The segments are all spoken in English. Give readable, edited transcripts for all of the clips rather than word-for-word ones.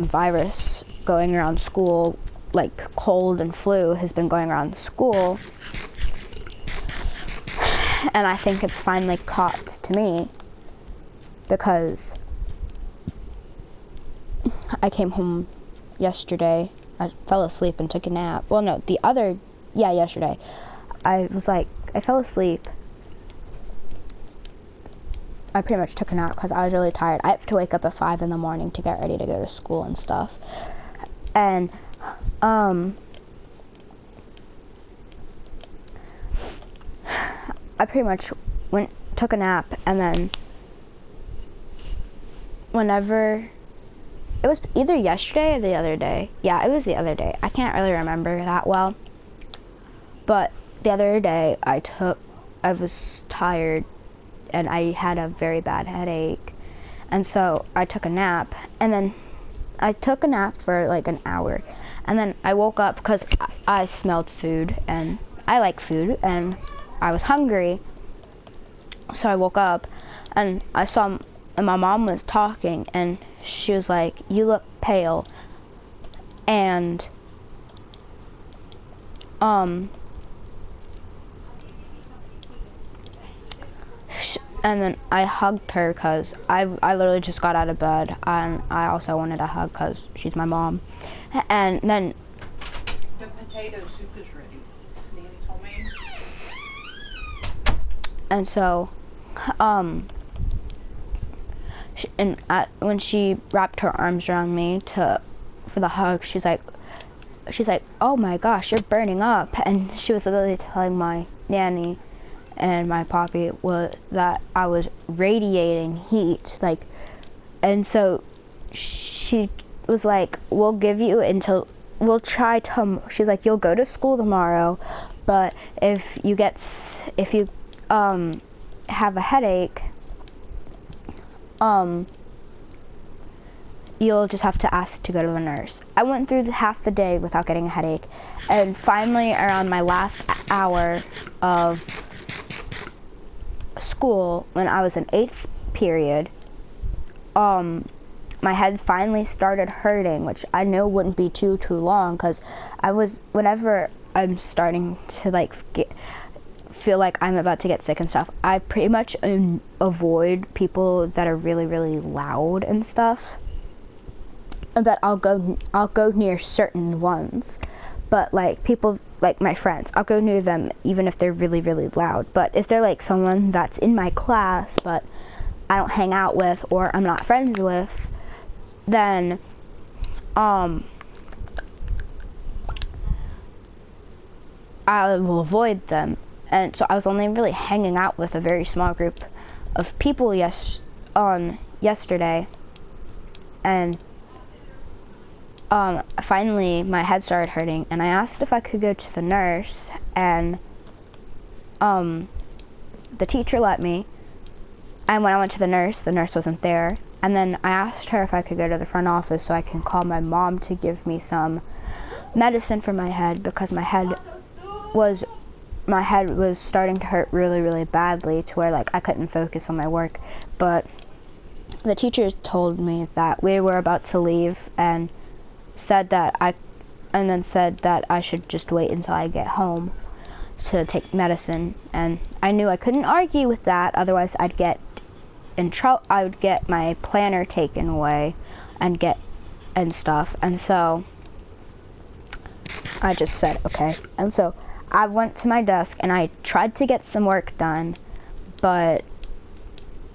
virus going around school, like cold and flu has been going around school, and I think it's finally caught to me because I came home yesterday. I fell asleep and took a nap. Well, no, yesterday. I fell asleep. I pretty much took a nap because I was really tired. I have to wake up at 5 in the morning to get ready to go to school and stuff. And, I pretty much took a nap, and then whenever, it was either yesterday or the other day. Yeah, it was the other day. I can't really remember that well. But the other day, I was tired, and I had a very bad headache, and so I took a nap, and then I took a nap for like an hour, and then I woke up because I smelled food, and I like food, and I was hungry, so I woke up, and I saw, and my mom was talking, and she was like, "You look pale," and and then I hugged her because I literally just got out of bed, and I also wanted a hug because she's my mom. And then the potato soup is ready. Nanny told me. And so, when she wrapped her arms around me for the hug, she's like, "Oh my gosh, you're burning up," and she was literally telling my nanny and my poppy that I was radiating heat, like, and so she was like, "We'll give you until, we'll try to," she's like, "You'll go to school tomorrow, but if you have a headache, you'll just have to ask to go to the nurse." I went through half the day without getting a headache, and finally around my last hour of school, when I was in 8th period, my head finally started hurting, which I know wouldn't be too long, because whenever I'm starting to feel like I'm about to get sick and stuff, I pretty much avoid people that are really, really loud and stuff. But I'll go near certain ones, but like people, like my friends, I'll go near them even if they're really, really loud. But if they're like someone that's in my class but I don't hang out with or I'm not friends with, then I will avoid them. And so I was only really hanging out with a very small group of people yesterday, and finally my head started hurting, and I asked if I could go to the nurse, and the teacher let me. And when I went to the nurse wasn't there, and then I asked her if I could go to the front office so I can call my mom to give me some medicine for my head, because my head was starting to hurt really, really badly to where like I couldn't focus on my work. But the teachers told me that we were about to leave, and said that I should just wait until I get home to take medicine. And I knew I couldn't argue with that, otherwise I'd get in trouble. I would get my planner taken away and stuff. And so I just said okay. And so I went to my desk and I tried to get some work done, but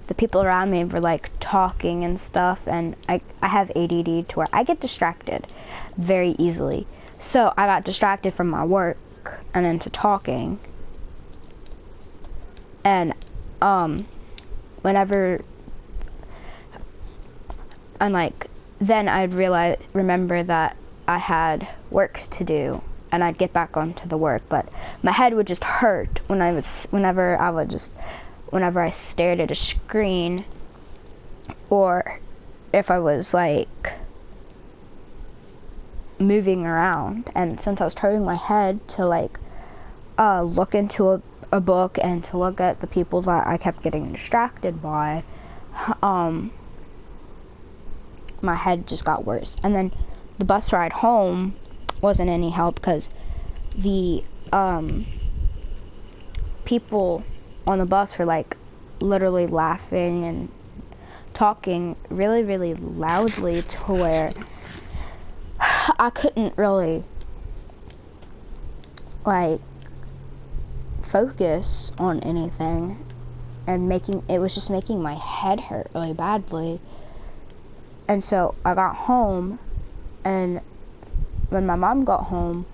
the people around me were like talking and stuff, and I have ADD to where I get distracted very easily. So I got distracted from my work and into talking. And whenever I'm like, then I'd remember that I had work to do, and I'd get back onto the work, but my head would just hurt whenever I stared at a screen, or if I was like moving around. And since I was turning my head to like look into a book and to look at the people that I kept getting distracted by, my head just got worse. And then the bus ride home wasn't any help because the people on the bus were like literally laughing and talking really, really loudly to where I couldn't really like focus on anything, and it was just making my head hurt really badly. And so I got home, and when my mom got home,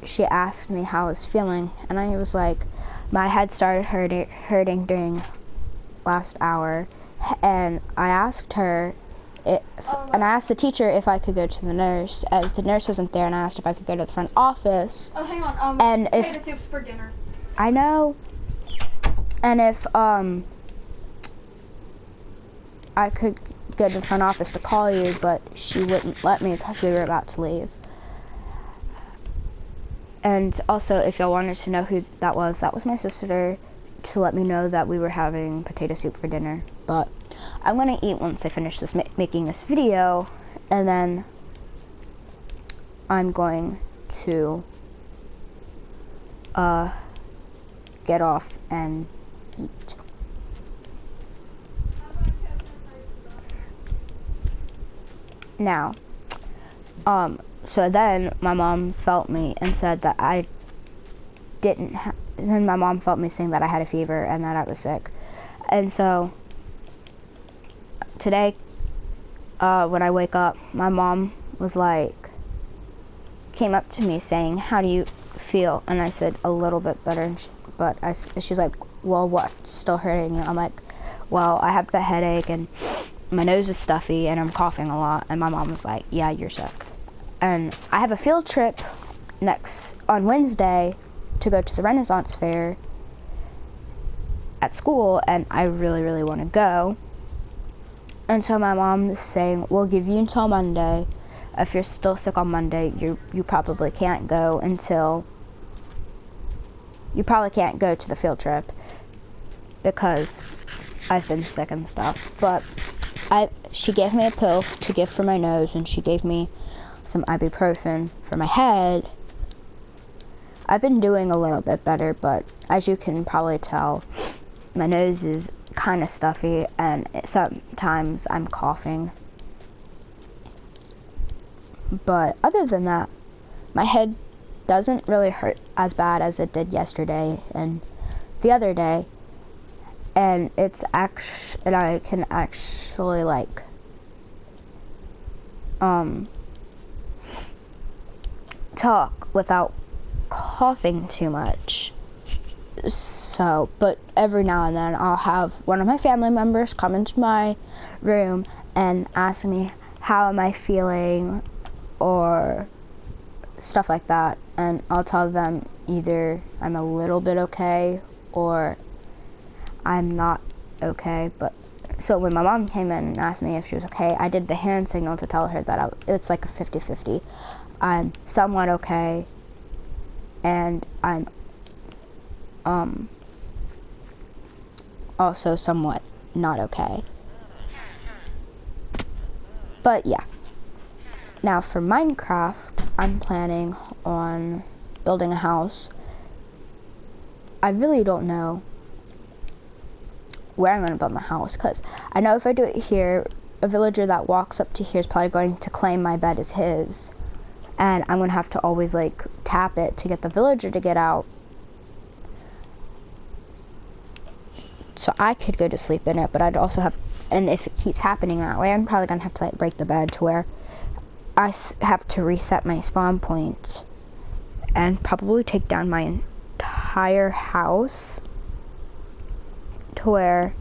she asked me how I was feeling, and I was like, my head started hurting during last hour, and I asked her and I asked the teacher if I could go to the nurse. The nurse wasn't there, and I asked if I could go to the front office. Oh, hang on. And potato soup's for dinner. I know. And if I could go to the front office to call you, but she wouldn't let me because we were about to leave. And also, if y'all wanted to know who that was my sister, to let me know that we were having potato soup for dinner. But I'm gonna eat once I finish this making this video, and then I'm going to get off and eat. Now, so then my mom felt me and said that I didn't then my mom felt me saying that I had a fever and that I was sick. And so today, when I wake up, my mom was like, came up to me saying, how do you feel? And I said, a little bit better. But she's like, well, what? Still hurting you? I'm like, well, I have the headache and my nose is stuffy and I'm coughing a lot. And my mom was like, yeah, you're sick. And I have a field trip on Wednesday to go to the Renaissance Fair at school, and I really, really want to go. And so my mom is saying, we'll give you until Monday. If you're still sick on Monday, you probably can't go to the field trip because I've been sick and stuff. But she gave me a pill to give for my nose, and she gave me some ibuprofen for my head. I've been doing a little bit better, but as you can probably tell, my nose is kind of stuffy and sometimes I'm coughing. But other than that, my head doesn't really hurt as bad as it did yesterday and the other day. And I can actually like talk without coughing too much. So, but every now and then I'll have one of my family members come into my room and ask me how am I feeling or stuff like that, and I'll tell them either I'm a little bit okay or I'm not okay. But so when my mom came in and asked me if she was okay, I did the hand signal to tell her that it's like a 50-50. I'm somewhat okay and I'm also somewhat not okay. But yeah. Now for Minecraft, I'm planning on building a house. I really don't know where I'm going to build my house, because I know if I do it here, a villager that walks up to here is probably going to claim my bed as his, and I'm going to have to always like tap it to get the villager to get out. So I could go to sleep in it, but I'd also have, and if it keeps happening that way, I'm probably going to have to like break the bed to where I have to reset my spawn point and probably take down my entire house to where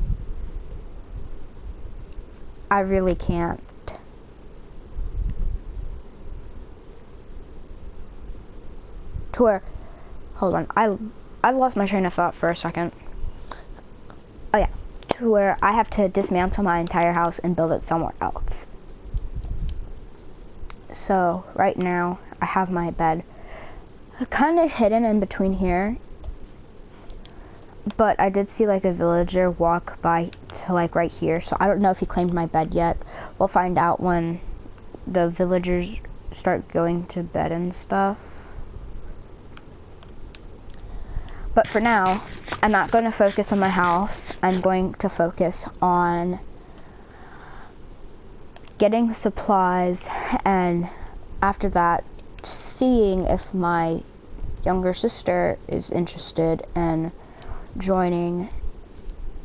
I really can't. To where, hold on, I lost my train of thought for a second. Oh yeah, to where I have to dismantle my entire house and build it somewhere else. So right now I have my bed kind of hidden in between here. but I did see like a villager walk by to like right here, so I don't know if he claimed my bed yet. We'll find out when the villagers start going to bed and stuff. But for now, I'm not going to focus on my house. I'm going to focus on getting supplies, and after that, seeing if my younger sister is interested in joining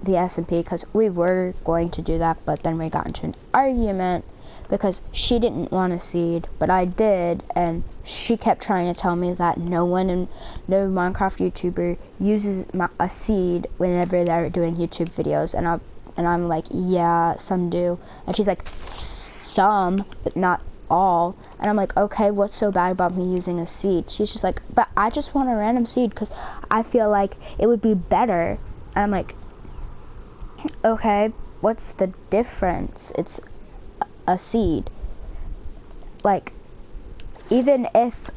the SMP, because we were going to do that, but then we got into an argument because she didn't want a seed, but I did, and she kept trying to tell me that no Minecraft YouTuber uses a seed whenever they're doing YouTube videos, and I'm like, yeah, some do, and she's like, some, but not all, and I'm like, okay, what's so bad about me using a seed? She's just like, but I just want a random seed because I feel like it would be better, and I'm like, okay, what's the difference? It's a seed. Like, even if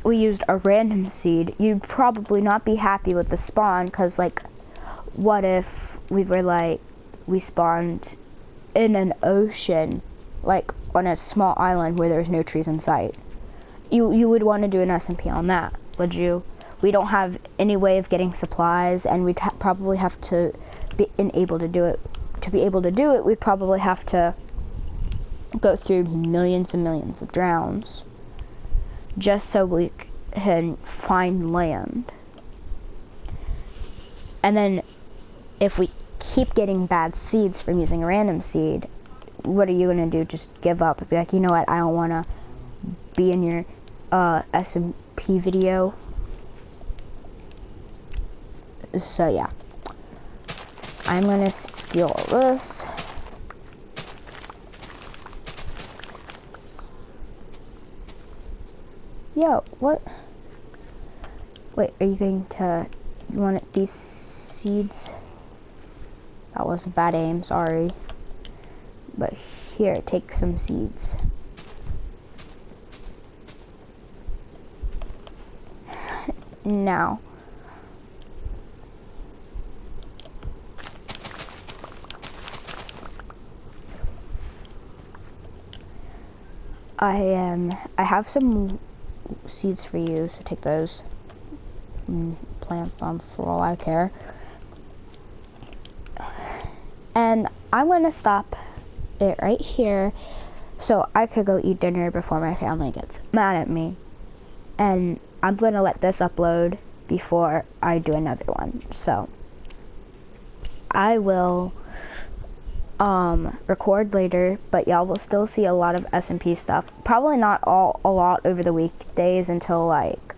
we used a random seed, you'd probably not be happy with the spawn, because like, what if we were like, we spawned in an ocean, like on a small island where there's no trees in sight? You would want to do an SMP on that, would you? We don't have any way of getting supplies, and we'd probably have to be able to do it. To be able to do it, we'd probably have to go through millions and millions of drowns just so we can find land. And then if we keep getting bad seeds from using a random seed, what are you gonna do? Just give up and be like, you know what, I don't wanna be in your SMP video. So yeah, I'm gonna steal all this. Yo, what? Wait, are you going to, you want these seeds? That was a bad aim, sorry. But here, take some seeds. Now, I have some seeds for you, so take those and plant them for all I care. And I'm gonna stop it right here so I could go eat dinner before my family gets mad at me. And I'm gonna let this upload before I do another one. So I will record later, but y'all will still see a lot of SMP stuff. Probably not a lot over the weekdays until like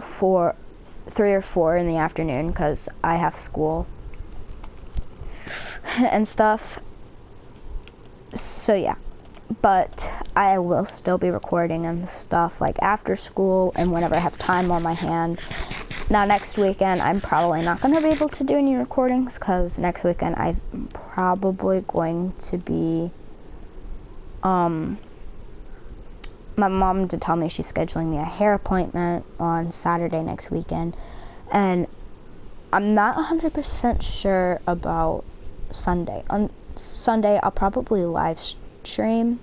3 or 4 in the afternoon, because I have school and stuff. So yeah, but I will still be recording and stuff like after school and whenever I have time on my hand. Now next weekend I'm probably not going to be able to do any recordings, because next weekend I'm probably going to be my mom did tell me she's scheduling me a hair appointment on Saturday next weekend, and I'm not 100% sure about Sunday. On Sunday I'll probably live stream,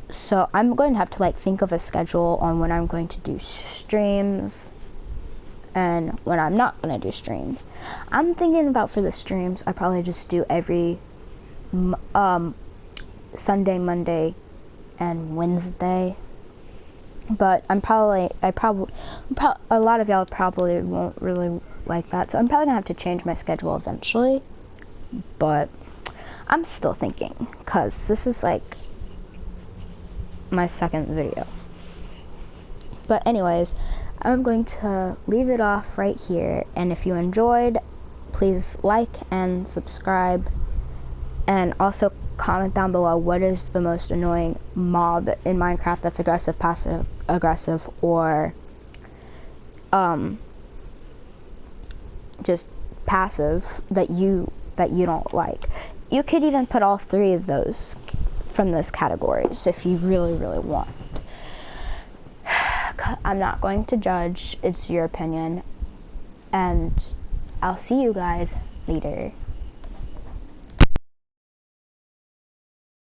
so I'm going to have to like think of a schedule on when I'm going to do streams and when I'm not going to do streams. I'm thinking about, for the streams, I probably just do every Sunday, Monday, and Wednesday. But a lot of y'all probably won't really like that, so I'm probably gonna have to change my schedule eventually. But I'm still thinking, because this is like my second video. But anyways, I'm going to leave it off right here, and if you enjoyed, please like and subscribe, and also comment down below what is the most annoying mob in Minecraft that's aggressive, passive aggressive, or just passive that you don't like. You could even put all 3 of those from those categories if you really want, I'm not going to judge. It's your opinion. And I'll see you guys later.